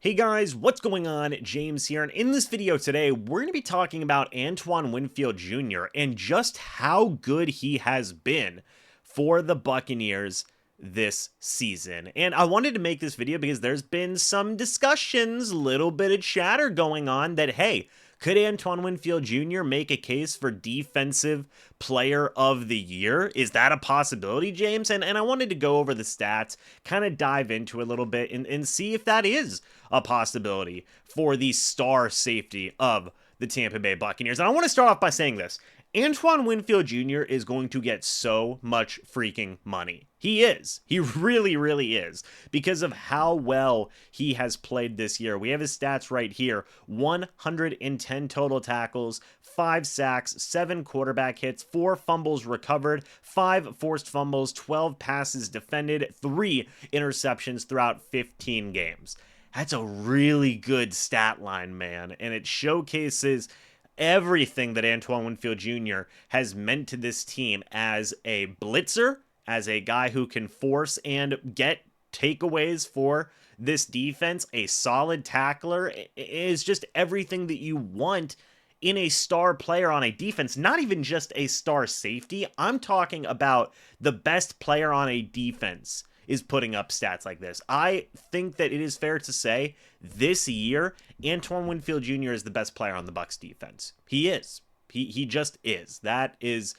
Hey guys, what's going on? James here, and in this video today, we're going to be talking about Antoine Winfield Jr. and just how good he has been for the Buccaneers this season. And I wanted to make this video because there's been some discussions, little bit of chatter going on that, hey, could Antoine Winfield Jr. make a case for Defensive Player of the Year? Is that a possibility, James? And I wanted to go over the stats, kind of dive into it a little bit, and see if that is a possibility for the star safety of the Tampa Bay Buccaneers. And I want to start off by saying this. Antoine Winfield Jr. is going to get so much freaking money. He is. He really, really is. Because of how well he has played this year. We have his stats right here. 110 total tackles, 5 sacks, 7 quarterback hits, 4 fumbles recovered, 5 forced fumbles, 12 passes defended, 3 interceptions throughout 15 games. That's a really good stat line, man. And it showcases everything that Antoine Winfield Jr. has meant to this team as a blitzer, as a guy who can force and get takeaways for this defense, a solid tackler, is just everything that you want in a star player on a defense, not even just a star safety. I'm talking about the best player on a defense is putting up stats like this. I think that it is fair to say this year, Antoine Winfield Jr. is the best player on the Bucs defense. He is. He just is. That is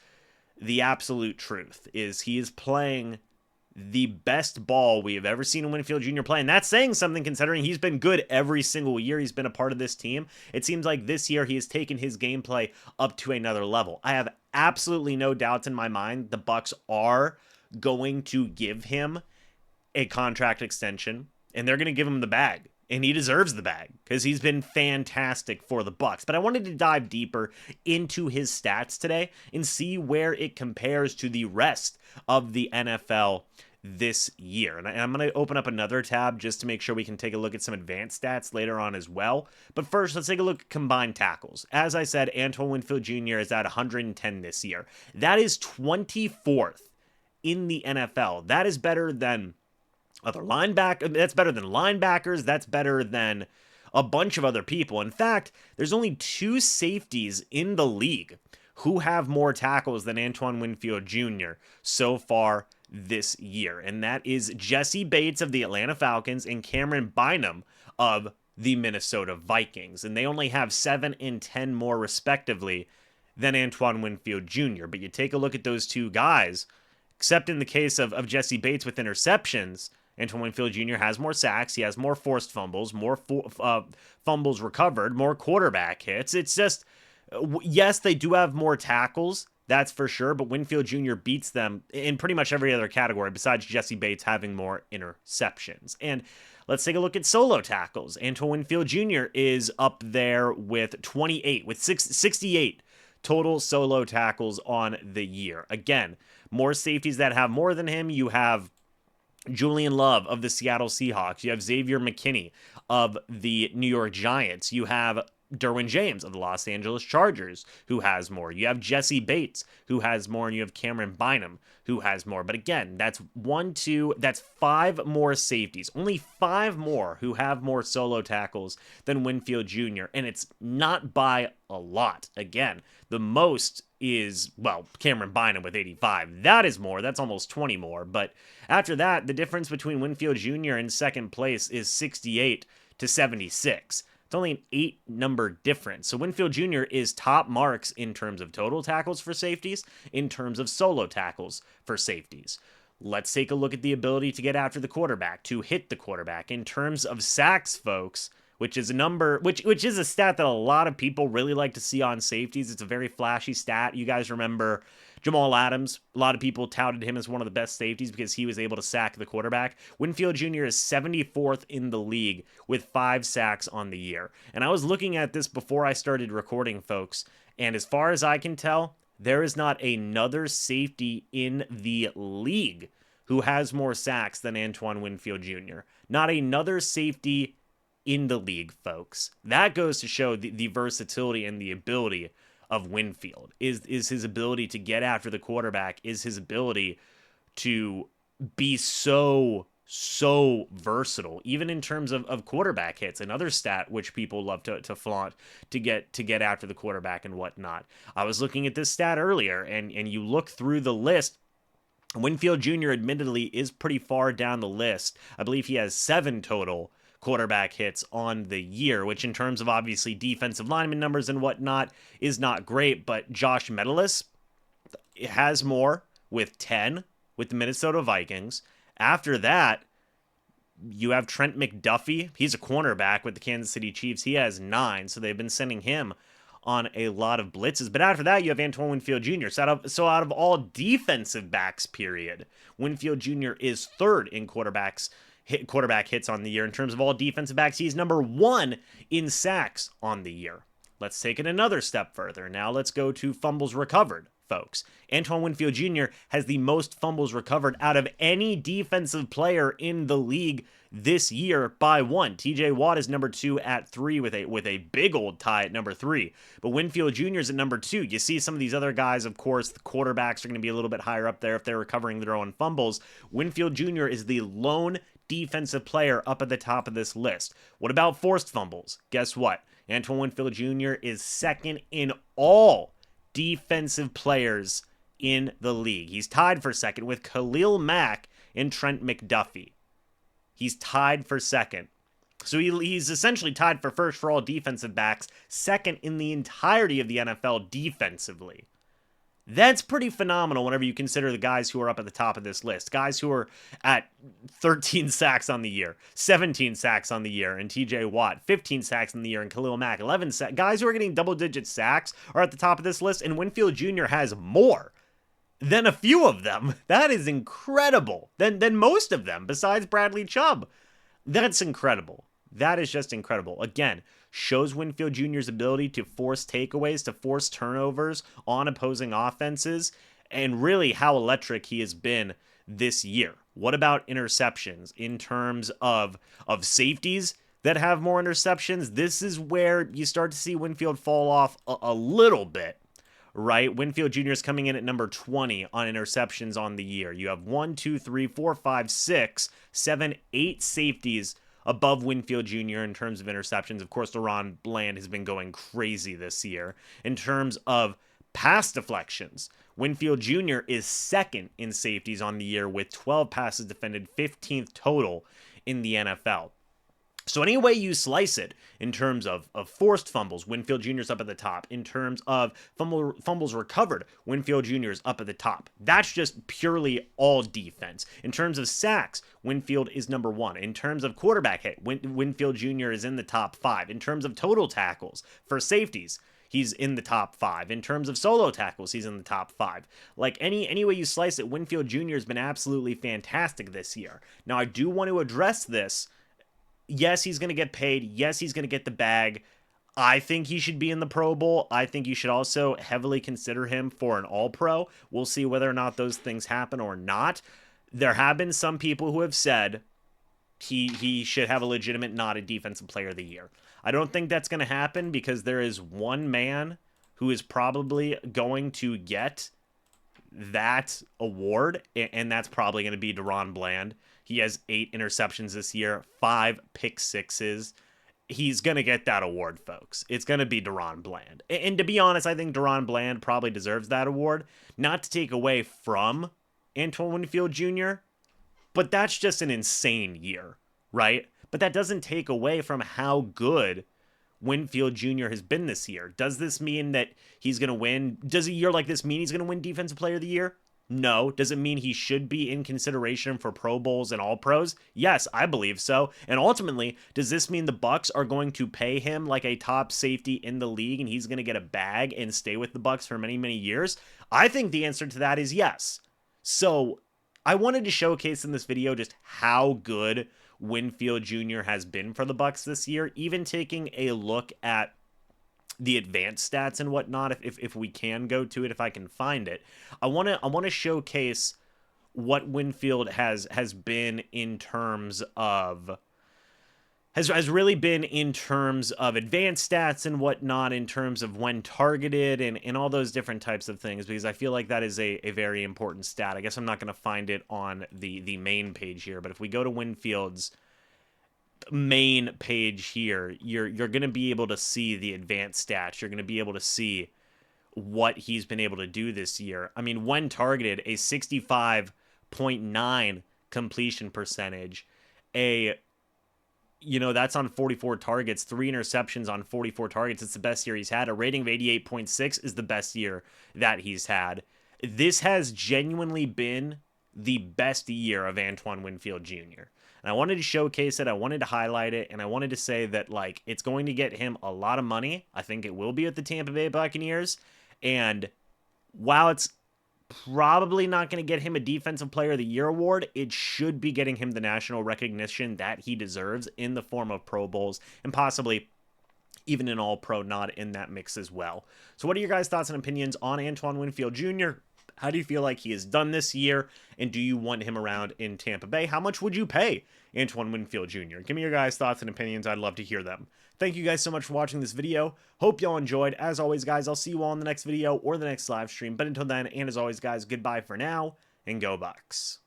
the absolute truth, is he is playing the best ball we have ever seen Winfield Jr. play. And that's saying something considering he's been good every single year he's been a part of this team. It seems like this year he has taken his gameplay up to another level. I have absolutely no doubts in my mind the Bucs are going to give him a contract extension, and they're going to give him the bag, and he deserves the bag because he's been fantastic for the Bucs. But I wanted to dive deeper into his stats today and see where it compares to the rest of the NFL this year. And I'm going to open up another tab just to make sure we can take a look at some advanced stats later on as well. But first, let's take a look at combined tackles. As I said, Antoine Winfield Jr. is at 110 this year. That is 24th in the NFL. That is better than other linebackers. That's better than linebackers. That's better than a bunch of other people. In fact, there's only 2 safeties in the league who have more tackles than Antoine Winfield Jr. so far this year. And that is Jesse Bates of the Atlanta Falcons and Cameron Bynum of the Minnesota Vikings. And they only have 7 and 10 more respectively than Antoine Winfield Jr. But you take a look at those 2 guys, except in the case of Jesse Bates with interceptions, Antoine Winfield Jr. has more sacks, he has more forced fumbles, more fumbles recovered, more quarterback hits. It's just, yes, they do have more tackles, that's for sure, but Winfield Jr. beats them in pretty much every other category besides Jesse Bates having more interceptions. And let's take a look at solo tackles. Antoine Winfield Jr. is up there with 28, with 68 total solo tackles on the year. Again, more safeties that have more than him. You have Julian Love of the Seattle Seahawks. You have Xavier McKinney of the New York Giants. You have Derwin James of the Los Angeles Chargers, who has more. You have Jesse Bates, who has more, and you have Cameron Bynum, who has more. But again, that's 5 more safeties. Only 5 more who have more solo tackles than Winfield Jr., and it's not by a lot. Again, the most is, well, Cameron Bynum with 85. That is more. That's almost 20 more. But after that, the difference between Winfield Jr. and second place is 68 to 76. It's only an 8-number difference. So Winfield Jr. is top marks in terms of total tackles for safeties, in terms of solo tackles for safeties. Let's take a look at the ability to get after the quarterback, to hit the quarterback. In terms of sacks, folks, which is a number, which is a stat that a lot of people really like to see on safeties. It's a very flashy stat. You guys remember Jamal Adams. A lot of people touted him as one of the best safeties because he was able to sack the quarterback. Winfield Jr. is 74th in the league with 5 sacks on the year. And I was looking at this before I started recording, folks, and as far as I can tell, there is not another safety in the league who has more sacks than Antoine Winfield Jr. Not another safety in the league, folks. That goes to show the versatility and the ability of Winfield, is his ability to get after the quarterback, is his ability to be so so versatile, even in terms of quarterback hits, another stat which people love to flaunt to get after the quarterback and whatnot. I was looking at this stat earlier, and you look through the list. Winfield Jr. admittedly is pretty far down the list. I believe he has 7 total quarterback hits on the year, which in terms of obviously defensive lineman numbers and whatnot is not great, but Josh Metellus has more with 10 with the Minnesota Vikings. After that, you have Trent McDuffie. He's a cornerback with the Kansas City Chiefs. He has 9, so they've been sending him on a lot of blitzes. But after that, you have Antoine Winfield Jr. So out of all defensive backs, period, Winfield Jr. is 3rd in quarterback hits on the year. In terms of all defensive backs, he's number 1 in sacks on the year. Let's take it another step further. Now let's go to fumbles recovered, folks. Antoine Winfield Jr. has the most fumbles recovered out of any defensive player in the league this year by 1. TJ Watt is number 2 at 3 with a big old tie at number 3. But Winfield Jr. is at number 2. You see some of these other guys, of course, the quarterbacks are going to be a little bit higher up there if they're recovering their own fumbles. Winfield Jr. is the lone defensive player up at the top of this list. What about forced fumbles? Guess what? Antoine Winfield Jr. is 2nd in all defensive players in the league. He's tied for 2nd with Khalil Mack and Trent McDuffie. He's tied for 2nd. So he's essentially tied for 1st for all defensive backs, 2nd in the entirety of the NFL defensively. That's pretty phenomenal whenever you consider the guys who are up at the top of this list. Guys who are at 13 sacks on the year, 17 sacks on the year, and TJ Watt, 15 sacks on the year, and Khalil Mack, 11 sacks. Guys who are getting double-digit sacks are at the top of this list, and Winfield Jr. has more than a few of them. That is incredible. Than most of them, besides Bradley Chubb. That's incredible. That is just incredible. Again, shows Winfield Jr.'s ability to force takeaways, to force turnovers on opposing offenses, and really how electric he has been this year. What about interceptions in terms of safeties that have more interceptions? This is where you start to see Winfield fall off a little bit, right? Winfield Jr. is coming in at number 20 on interceptions on the year. You have 1, 2, 3, 4, 5, 6, 7, 8 safeties above Winfield Jr. in terms of interceptions. Of course, DaRon Bland has been going crazy this year. In terms of pass deflections, Winfield Jr. is 2nd in safeties on the year with 12 passes defended, 15th total in the NFL. So any way you slice it, in terms of forced fumbles, Winfield Jr. is up at the top. In terms of fumbles recovered, Winfield Jr. is up at the top. That's just purely all defense. In terms of sacks, Winfield is number 1. In terms of quarterback hit, Winfield Jr. is in the top 5. In terms of total tackles for safeties, he's in the top 5. In terms of solo tackles, he's in the top 5. Like any way you slice it, Winfield Jr. has been absolutely fantastic this year. Now, I do want to address this. Yes, he's going to get paid. Yes, he's going to get the bag. I think he should be in the Pro Bowl. I think you should also heavily consider him for an All-Pro. We'll see whether or not those things happen or not. There have been some people who have said he should have a legitimate nod at Defensive Player of the Year. I don't think that's going to happen because there is one man who is probably going to get that award, and that's probably going to be DaRon Bland. He has 8 interceptions this year, 5 pick sixes. He's going to get that award, folks. It's going to be DaRon Bland. And to be honest, I think DaRon Bland probably deserves that award. Not to take away from Antoine Winfield Jr., but that's just an insane year, right? But that doesn't take away from how good Winfield Jr. has been this year. Does this mean that he's going to win? Does a year like this mean he's going to win Defensive Player of the Year? No. Does it mean he should be in consideration for Pro Bowls and All-Pros? Yes, I believe so. And ultimately, does this mean the Bucs are going to pay him like a top safety in the league and he's going to get a bag and stay with the Bucs for many, many years? I think the answer to that is yes. So I wanted to showcase in this video just how good Winfield Jr. has been for the Bucs this year, even taking a look at the advanced stats and whatnot, if we can go to it, if I can find it. I want to showcase what Winfield has been in terms of has really been in terms of advanced stats and whatnot, in terms of when targeted and all those different types of things, because I feel like that is a very important stat. I guess I'm not going to find it on the main page here, but if we go to Winfield's main page here, you're going to be able to see the advanced stats. You're going to be able to see what he's been able to do this year. I mean, when targeted, a 65.9 completion percentage, that's on 44 targets, 3 interceptions on 44 targets. It's the best year he's had. A rating of 88.6 is the best year that he's had. This has genuinely been the best year of Antoine Winfield Jr. And I wanted to showcase it. I wanted to highlight it. And I wanted to say that, like, it's going to get him a lot of money. I think it will be with the Tampa Bay Buccaneers. And while it's probably not going to get him a Defensive Player of the Year award, it should be getting him the national recognition that he deserves in the form of Pro Bowls and possibly even an All-Pro nod in that mix as well. So what are your guys' thoughts and opinions on Antoine Winfield Jr.? How do you feel like he has done this year? And do you want him around in Tampa Bay? How much would you pay Antoine Winfield Jr.? Give me your guys' thoughts and opinions. I'd love to hear them. Thank you guys so much for watching this video. Hope y'all enjoyed. As always, guys, I'll see you all in the next video or the next live stream. But until then, and as always, guys, goodbye for now, and go Bucs.